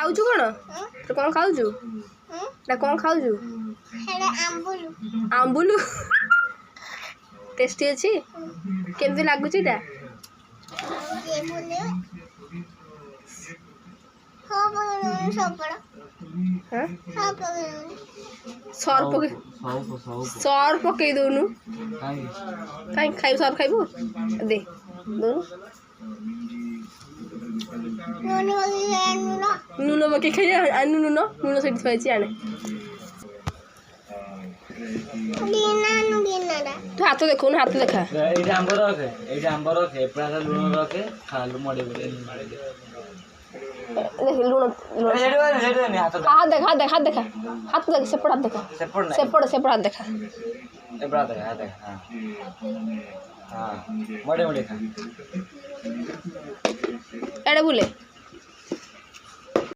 ଖାଉଛୁ କ'ଣ ତୁ କ'ଣ ଖାଉଛୁ ଏଇଟା କ'ଣ ଖାଉଛୁ ଆମ୍ବୁଲ ଟେଷ୍ଟି ଅଛି କେମିତି ଲାଗୁଛି ଏଇଟା ସର୍ ପକେଇ ଦଉନୁ କାଇଁ ଖାଇବୁ ସର୍ ଖାଇବୁ ଦେ ଦଉନୁ নুন পকে খাই আনু নুন নুন সেটি থুয়েছি আনে তু হাত দেখুন হাত দেখা এইটা আম্বর রখে প্রায় লুণ রখে খালু মড়ে বলে মারে দে দেখ লুণ হাত দেখা হাত দেখা হাত দেখা সেপট হাত দেখা সেপট হাত দেখা এবার দেখা হাত দেখা হ্যাঁ মড়ে খা এড়ে বলে